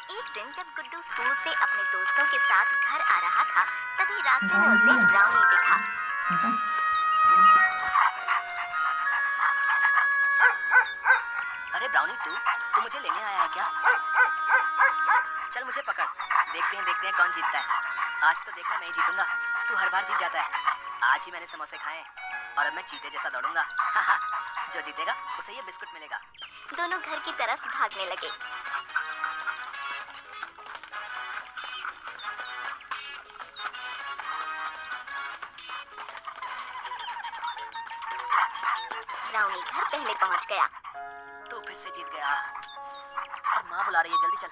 एक दिन जब गुड्डू स्कूल से अपने दोस्तों के साथ घर आ रहा था, तभी रास्ते में उसे ब्राउनी दिखा। अरे ब्राउनी, तू मुझे लेने आया है क्या? चल मुझे पकड़, देखते हैं कौन जीतता है। आज तो देखना मैं ही जीतूंगा, तू हर बार जीत जाता है। आज ही मैंने समोसे खाए और अब मैं चीते जैसा दौड़ूंगा। जो जीतेगा उसे ये बिस्कुट मिलेगा। दोनों घर की तरफ भागने लगे। ब्राउनी घर पहले पहुंच गया। तू फिर से जीत गया और माँ बुला रही है, जल्दी चल।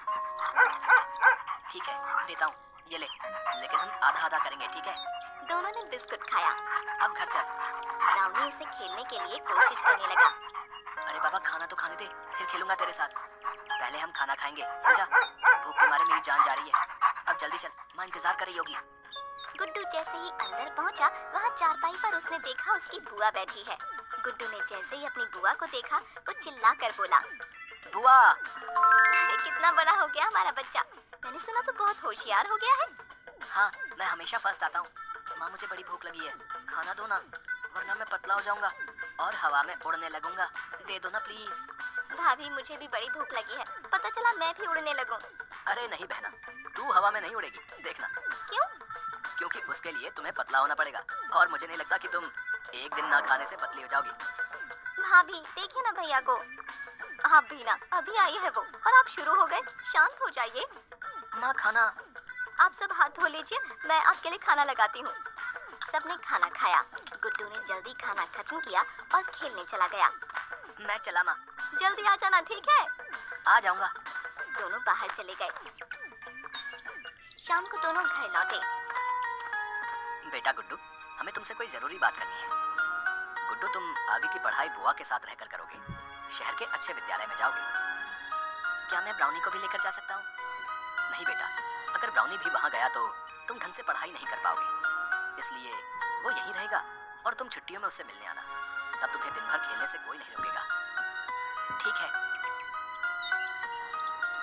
ठीक है, देता हूँ, ये ले, लेकिन हम आधा आधा करेंगे, ठीक है? दोनों ने बिस्कुट खाया। अब घर चल। ब्राउनी उसे खेलने के लिए कोशिश करने लगा। अरे बाबा, खाना तो खाने दे, फिर खेलूंगा तेरे साथ। पहले हम खाना खाएंगे, समझा? भूख के मारे मेरी जान जा रही है। अब जल्दी चल, माँ इंतजार कर रही होगी। गुड्डू जैसे ही अंदर पहुंचा, वहाँ चारपाई पर उसने देखा उसकी बुआ बैठी है। गुड्डू ने जैसे ही अपनी बुआ को देखा, वो चिल्ला कर बोला, बुआ। अरे कितना बड़ा हो गया हमारा बच्चा। मैंने सुना तो बहुत होशियार हो गया है। हाँ, मैं हमेशा फर्स्ट आता हूँ। माँ, मुझे बड़ी भूख लगी है, खाना दो ना, वरना मैं पतला हो जाऊंगा और हवा में उड़ने लगूंगा। दे दो ना प्लीज। भाभी, मुझे भी बड़ी भूख लगी है, पता चला मैं भी उड़ने लगूं। अरे नहीं बहना, तू हवा में नहीं उड़ेगी, देखना। क्यों? क्योंकि उसके लिए तुम्हें पतला होना पड़ेगा और मुझे नहीं लगता कि तुम एक दिन ना खाने से पतली हो जाओगी। भाभी, देखिए ना भैया को। आप भी ना, अभी आई है वो और आप शुरू हो गए। शांत हो जाइए। माँ, खाना। आप सब हाथ धो लीजिए, मैं आपके लिए खाना लगाती हूँ। सबने खाना खाया। गुड्डू ने जल्दी खाना खत्म किया और खेलने चला गया। मैं चला माँ। जल्दी आ जाना, ठीक है? आ जाऊंगा। दोनों बाहर चले गए। शाम को दोनों घर लौटे। बेटा गुड्डू, हमें तुमसे कोई जरूरी बात करनी है। गुड्डू, तुम आगे की पढ़ाई बुआ के साथ रहकर करोगे, शहर के अच्छे विद्यालय में जाओगे। क्या मैं ब्राउनी को भी लेकर जा सकता हूँ? नहीं बेटा, अगर ब्राउनी भी वहाँ गया तो तुम ढंग से पढ़ाई नहीं कर पाओगे, इसलिए वो यहीं रहेगा और तुम छुट्टियों में उससे मिलने आना। तब तुम्हें दिन भर खेलने से कोई नहीं रोकेगा, ठीक है?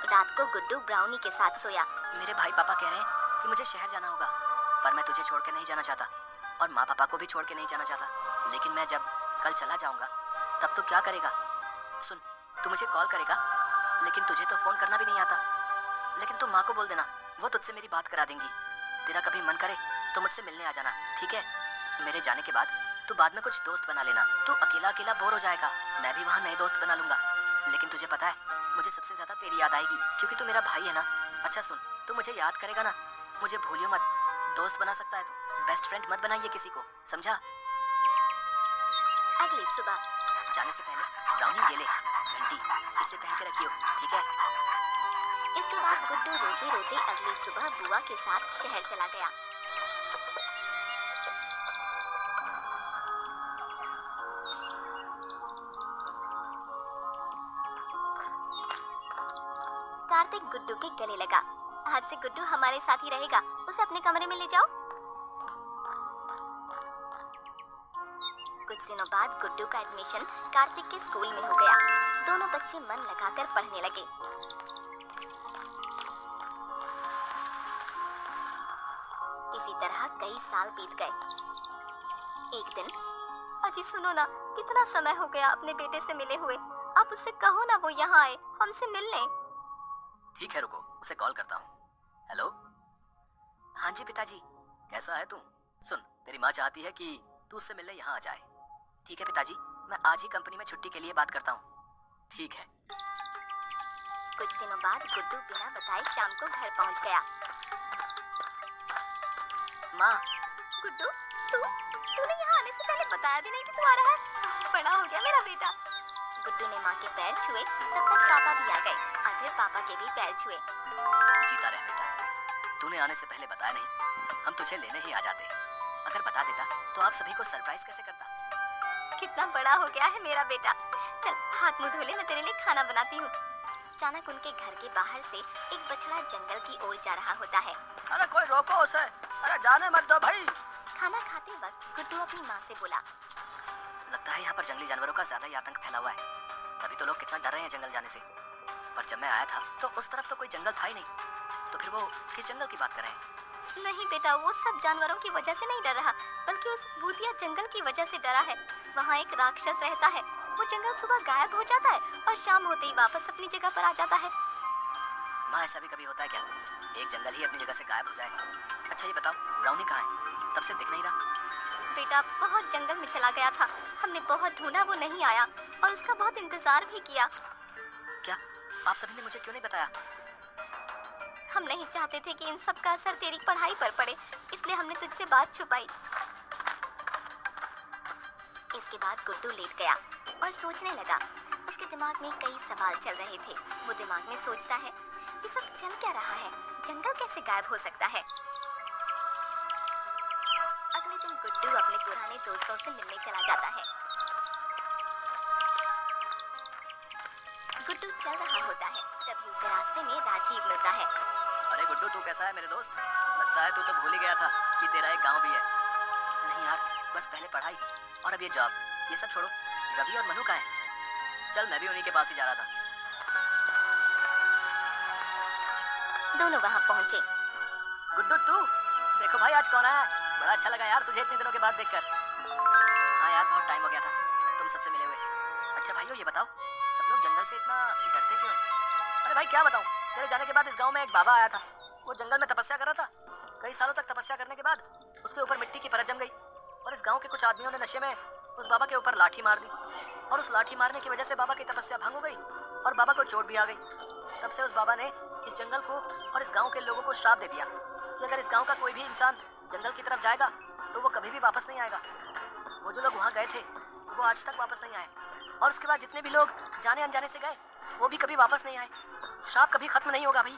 रात को गुड्डू ब्राउनी के साथ सोया। मेरे भाई पापा कह रहे हैं कि मुझे शहर जाना होगा, पर मैं तुझे छोड़ के नहीं जाना चाहता और माँ पापा को भी छोड़ के नहीं जाना चाहता। लेकिन मैं जब कल चला जाऊंगा तब तो क्या करेगा? सुन, तू मुझे कॉल करेगा, लेकिन तुझे तो फोन करना भी नहीं आता। लेकिन तू माँ को बोल देना, वो तुझसे मेरी बात करा देंगी। तेरा कभी मन करे तो मुझसे मिलने आ जाना, ठीक है? मेरे जाने के बाद तू बाद में कुछ दोस्त बना लेना। तू अकेला अकेला बोर हो जाएगा, मैं भी वहाँ नए दोस्त बना लूंगा। लेकिन तुझे पता है, मुझे सबसे ज्यादा तेरी याद आएगी, क्योंकि तू मेरा भाई है ना। अच्छा सुन, तू मुझे याद करेगा ना? मुझे भूलियो मत। दोस्त बना सकता है तू, बेस्ट फ्रेंड मत बनाइए किसी को, समझा? अगली सुबह जाने से पहले ब्राउनी, ये ले घंटी, इसे पहन के रखियो, ठीक है? इसके बाद गुड्डू रोते रोते अगली सुबह बुआ के साथ शहर चला गया। कार्तिक गुड्डू के गले लगा। आज से गुड्डू हमारे साथ ही रहेगा, उसे अपने कमरे में ले जाओ। कुछ दिनों बाद गुड्डू का एडमिशन कार्तिक के स्कूल में हो गया। दोनों बच्चे मन लगाकर पढ़ने लगे। इसी तरह कई साल बीत गए। एक दिन, अजी सुनो ना, कितना समय हो गया अपने बेटे से मिले हुए। आप उससे कहो ना वो यहाँ आए, हमसे मिल ले। ठीक है, रुको, उसे कॉल करता हूँ। हेलो। हाँ जी पिताजी, कैसा है तू? सुन, तेरी माँ चाहती है कि तू उससे मिलने यहाँ आ जाए। ठीक है पिताजी, मैं आज ही कंपनी में छुट्टी के लिए बात करता हूँ। ठीक है। कुछ दिनों बाद गुड्डू बिना बताए शाम को घर पहुँच गया। माँ। गुड्डू, तूने यहाँ आने से पहले बताया भी नहीं कि तू आ रहा है। बड़ा हो गया मेरा बेटा। गुड्डू ने माँ के पैर छुए, तब तक पापा भी आ गए और फिर पापा के भी पैर छुए। जीता रह बेटा, तूने आने से पहले बताया नहीं, हम तुझे लेने ही आ जाते। अगर बता देता तो आप सभी को सरप्राइज कैसे करता? कितना बड़ा हो गया है मेरा बेटा। चल हाथ मुंह धो ले, मैं तेरे लिए खाना बनाती हूँ। अचानक उनके घर के बाहर से एक बछड़ा जंगल की ओर जा रहा होता है। अरे कोई रोको उसे, अरे जाने मत दो भाई। खाना खाते वक्त गुड्डू अपनी माँ से बोला, लगता है यहाँ पर जंगली जानवरों का ज्यादा ही आतंक फैला हुआ है, तभी तो लोग कितना डर रहे हैं जंगल जाने से। पर जब मैं आया था तो उस तरफ तो कोई जंगल था ही नहीं। तो फिर वो किस जंगल की बात कर रहे हैं? नहीं बेटा, वो सब जानवरों की वजह से नहीं डर रहा, बल्कि उस भूतिया जंगल की वजह से डरा है। वहाँ एक राक्षस रहता है। वो जंगल सुबह गायब हो जाता है और शाम होते ही वापस अपनी जगह पर आ जाता है। माँ, ऐसा भी कभी होता है क्या? एक जंगल ही अपनी जगह से गायब हो जाए? अच्छा ये बताओ, ब्राउनी कहाँ है? तब से दिख नहीं रहा। बेटा बहुत जंगल में चला गया था, हमने बहुत ढूंढा, वो नहीं आया और उसका बहुत इंतजार भी किया। क्या आप सभी ने मुझे क्यों नहीं बताया? हम नहीं चाहते थे कि इन सब का असर तेरी पढ़ाई पर पड़े, इसलिए हमने तुझसे बात छुपाई। इसके बाद गुड्डू लेट गया और सोचने लगा। उसके दिमाग में कई सवाल चल रहे थे। वो दिमाग में सोचता है, ये सब चल क्या रहा है? जंगल कैसे गायब हो सकता है? अगले दिन गुड्डू अपने पुराने दोस्तों से मिलने चला जाता है। गुड्डू चल रहा होता है, तभी उसे रास्ते में राजीव मिलता है। अरे गुड्डू, तू कैसा है मेरे दोस्त? लगता है तू तो भूल ही गया था कि तेरा एक गांव भी है। नहीं यार, बस पहले पढ़ाई और अब ये जॉब, ये सब छोड़ो। रवि और मनु कहाँ हैं? चल मैं भी उन्हीं के पास ही जा रहा था। दोनों वहां पहुंचे। गुड्डू तू देखो भाई, आज कौन आया? बड़ा अच्छा लगा यार तुझे इतने दिनों के बाद देखकर। हाँ यार, बहुत टाइम हो गया था तुम सबसे मिले हुए। अच्छा भाइयों, ये बताओ सब लोग जंगल से इतना डरते क्यों हैं? अरे भाई क्या बताऊं, तेरे जाने के बाद इस गांव में एक बाबा आया था। वो जंगल में तपस्या कर रहा था। कई सालों तक तपस्या करने के बाद उसके ऊपर मिट्टी की परत जम गई और इस गांव के कुछ आदमियों ने नशे में उस बाबा के ऊपर लाठी मार दी और उस लाठी मारने की वजह से बाबा की तपस्या भंग हो गई और बाबा को चोट भी आ गई। तब से उस बाबा ने इस जंगल को और इस गांव के लोगों को श्राप दे दिया कि अगर इस गांव का कोई भी इंसान जंगल की तरफ जाएगा तो वो कभी भी वापस नहीं आएगा। वो जो लोग वहाँ गए थे वो आज तक वापस नहीं आए और उसके बाद जितने भी लोग जाने अनजाने से गए वो भी कभी वापस नहीं आए। श्राप कभी खत्म नहीं होगा भाई।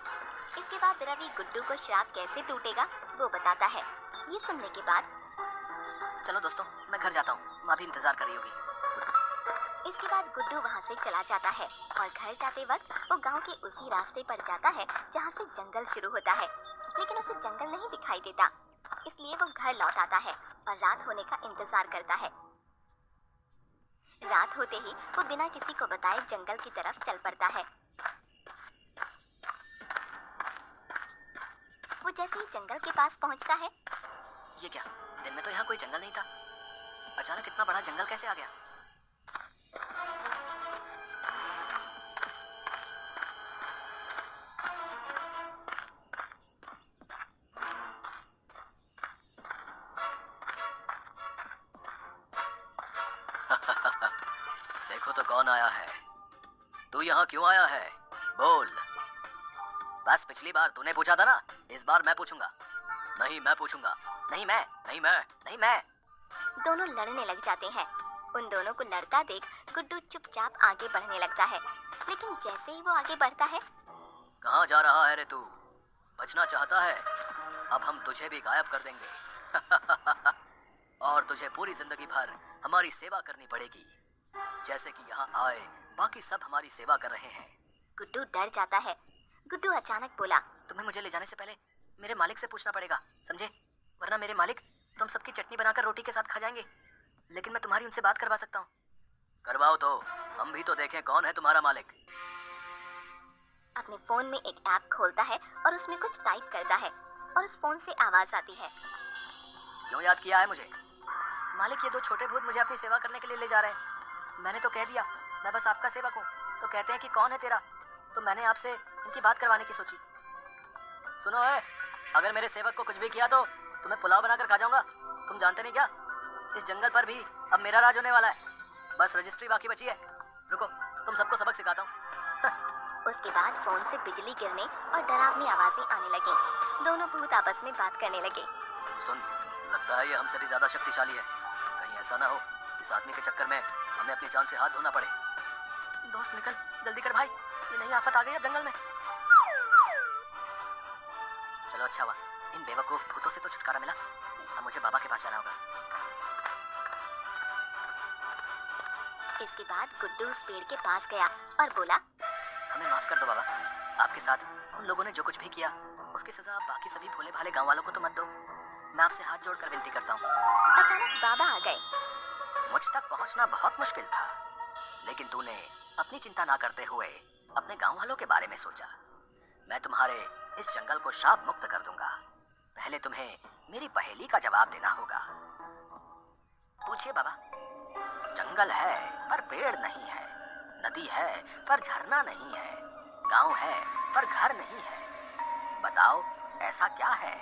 इसके बाद रवि गुड्डू को श्राप कैसे टूटेगा वो बताता है। ये सुनने के बाद चलो दोस्तों, मैं घर जाता हूँ, माँ भी इंतजार कर रही होगी। इसके बाद गुड्डू वहाँ से चला जाता है और घर जाते वक्त वो गांव के उसी रास्ते पर जाता है जहाँ से जंगल शुरू होता है, लेकिन उसे जंगल नहीं दिखाई देता। इसलिए वो घर लौट आता है और रात होने का इंतजार करता है। रात होते ही वो बिना किसी को बताए जंगल की तरफ चल पड़ता है। वो जैसे ही जंगल के पास पहुंचता है। ये क्या, दिन में तो यहाँ कोई जंगल नहीं था, अचानक इतना बड़ा जंगल कैसे आ गया? देखो तो कौन आया है। तू यहाँ क्यों आया है? बोल। बस पिछली बार तूने पूछा था ना, इस बार मैं पूछूंगा। नहीं मैं पूछूंगा। नहीं मैं, नहीं मैं, नहीं मैं। दोनों लड़ने लग जाते हैं। उन दोनों को लड़ता देख गुड्डू चुपचाप आगे बढ़ने लगता है, लेकिन जैसे ही वो आगे बढ़ता है। कहाँ जा रहा है रे तू? बचना चाहता है? अब हम तुझे भी गायब कर देंगे। और तुझे पूरी जिंदगी भर हमारी सेवा करनी पड़ेगी, जैसे कि यहाँ आए बाकी सब हमारी सेवा कर रहे हैं। गुड्डू डर जाता है। गुड्डू अचानक बोला, तुम्हें मुझे ले जाने से पहले मेरे मालिक से पूछना पड़ेगा, समझे? वरना मेरे मालिक तुम सबकी चटनी बनाकर रोटी के साथ खा जाएंगे। लेकिन मैं तुम्हारी उनसे बात करवा सकता हूँ। करवाओ तो, हम भी तो देखें कौन है तुम्हारा मालिक। अपने फोन में एक ऐप खोलता है और उसमें कुछ टाइप करता है और उस फोन से आवाज आती है। क्यों याद किया है मुझे? मालिक, ये दो छोटे भूत मुझे अपनी सेवा करने के लिए ले जा रहे हैं। मैंने तो कह दिया मैं बस आपका सेवक हूँ। तो कहते हैं कि कौन है तेरा, तो मैंने आपसे इनकी बात करवाने की सोची। सुनो है, अगर मेरे सेवक को कुछ भी किया तो तुम्हें पुलाव बनाकर खा जाऊंगा। तुम जानते नहीं क्या, इस जंगल पर भी अब मेरा राज होने वाला है। बस रजिस्ट्री बाकी बची है। रुको, तुम सबको सबक सिखाता हूँ। उसके बाद फोन से बिजली गिरने और डरावनी आवाजें आने लगी। दोनों भूत आपस में बात करने लगे। सुन, लगता है ये हमसे भी ज्यादा शक्तिशाली है। कहीं ऐसा ना हो इस आदमी के चक्कर में हमें अपनी जान से हाथ धोना पड़े। दोस्त निकल, जल्दी कर भाई, ये नई आफत आ गई है जंगल में। चलो अच्छा हुआ, इन बेवकूफ भूतों से तो छुटकारा मिला। अब मुझे बाबा के पास जाना होगा। इसके बाद गुड्डू उस पेड़ के पास गया और बोला, हमें माफ कर दो बाबा, आपके साथ उन लोगों ने जो कुछ भी किया उसकी सजा आप बाकी सभी भोले भाले गांव वालों को तो मत दो। मैं आपसे हाथ जोड़कर विनती करता हूँ। अचानक बाबा आ गए। मुझ तक पहुँचना बहुत मुश्किल था, लेकिन तूने अपनी चिंता ना करते हुए अपने गांव वालों के बारे में सोचा। मैं तुम्हारे इस जंगल को शाप मुक्त कर दूंगा। पहले तुम्हें मेरी पहेली का जवाब देना होगा। पूछिए बाबा। जंगल है पर पेड़ नहीं है, नदी है पर झरना नहीं है, गांव है पर घर नहीं है। बताओ ऐसा क्या है?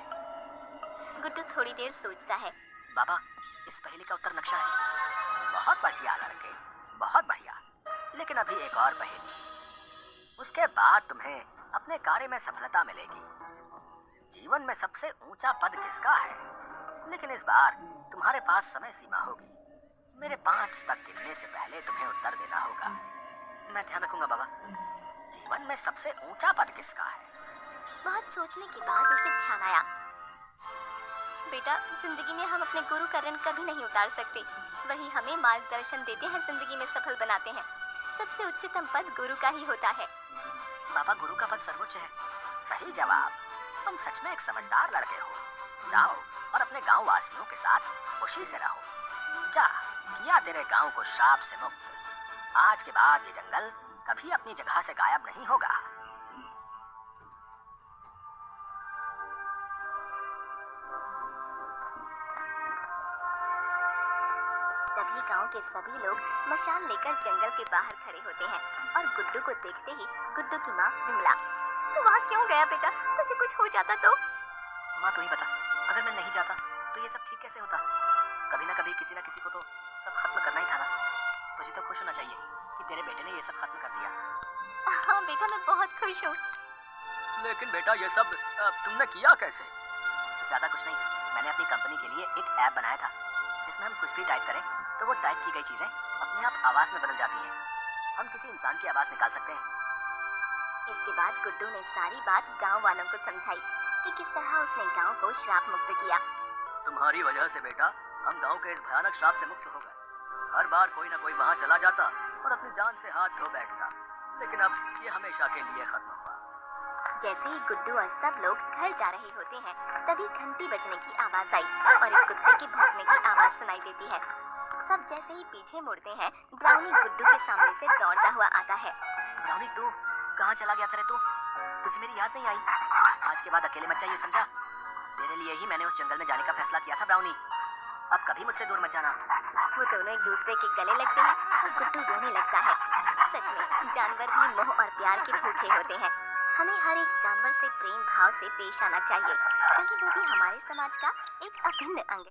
गुड्डू थोड़ी देर सोचता है। बाबा, इस पहेली का उत्तर नक्शा है। बहुत बढ़िया लड़के, बहुत बढ़िया। लेकिन अभी एक और पहेली, उसके बाद तुम्हें अपने कार्य में सफलता मिलेगी। जीवन में सबसे ऊंचा पद किसका है? लेकिन इस बार तुम्हारे पास समय सीमा होगी। मेरे 5 तक गिनने से पहले तुम्हें उत्तर देना होगा। मैं ध्यान रखूंगा बाबा। जीवन में सबसे ऊंचा पद किसका है? बहुत सोचने के बाद उसे ध्यान आया। बेटा, जिंदगी में हम अपने गुरु का ऋण कभी नहीं उतार सकते। वही हमें मार्गदर्शन देते हैं, जिंदगी में सफल बनाते हैं। सबसे उच्चतम पद गुरु का ही होता है। बाबा, गुरु का पद सर्वोच्च है। सही जवाब। तुम सच में एक समझदार लड़के हो। जाओ और अपने गांव वासियों के साथ खुशी से रहो। जा, किया तेरे गांव को श्राप से मुक्त। आज के बाद ये जंगल कभी अपनी जगह से गायब नहीं होगा। तभी गांव के सभी लोग मशाल लेकर जंगल के बाहर खड़े होते हैं और गुड्डू को देखते ही गुड्डू की माँ विमला, तू वहाँ क्यों गया बेटा? तुझे कुछ हो जाता तो? माँ तू ही बता, अगर मैं नहीं जाता तो ये सब ठीक कैसे होता? कभी ना कभी किसी ना किसी को तो सब खत्म करना ही था ना। तुझे तो खुश होना चाहिए कि तेरे बेटे ने ये सब खत्म कर दिया। हाँ बेटा, मैं बहुत खुश हूँ। लेकिन बेटा, ये सब तुमने किया कैसे? ज्यादा कुछ नहीं, मैंने अपनी कंपनी के लिए एक ऐप बनाया था जिसमें हम कुछ भी टाइप करें तो वो टाइप की गई चीजें अपने आप आवाज में बदल जाती हैं। हम किसी इंसान की आवाज निकाल सकते हैं। इसके बाद गुड्डू ने सारी बात गांव वालों को समझाई कि किस तरह उसने गांव को श्राप मुक्त किया। तुम्हारी वजह से बेटा हम गांव के इस भयानक श्राप से मुक्त हो गए। हर बार कोई ना कोई वहां चला जाता और अपनी जान से हाथ धो बैठता, लेकिन अब ये हमेशा के लिए खत्म हुआ। जैसे ही गुड्डू और सब लोग घर जा रहे होते हैं, तभी घंटी बजने की आवाज आई और एक कुत्ते के भौंकने की आवाज सुनाई देती है। सब जैसे ही पीछे मुड़ते हैं, ब्राउनी गुड्डू के सामने से दौड़ता हुआ आता है। ब्राउनी, तू कहाँ चला गया था रे? तुझे मेरी याद नहीं आई? आज के बाद अकेले मत जाइए, समझा? तेरे लिए ही मैंने उस जंगल में जाने का फैसला किया था ब्राउनी। अब कभी मुझसे दूर मत जाना। वो दोनों एक दूसरे के गले लगते हैं और गुड्डू रोने लगता है। सच में जानवर भी मोह और प्यार के भूखे होते हैं। हमें हर एक जानवर से प्रेम भाव से पेश आना चाहिए, क्योंकि वो भी हमारे समाज का एक अभिन्न अंग है।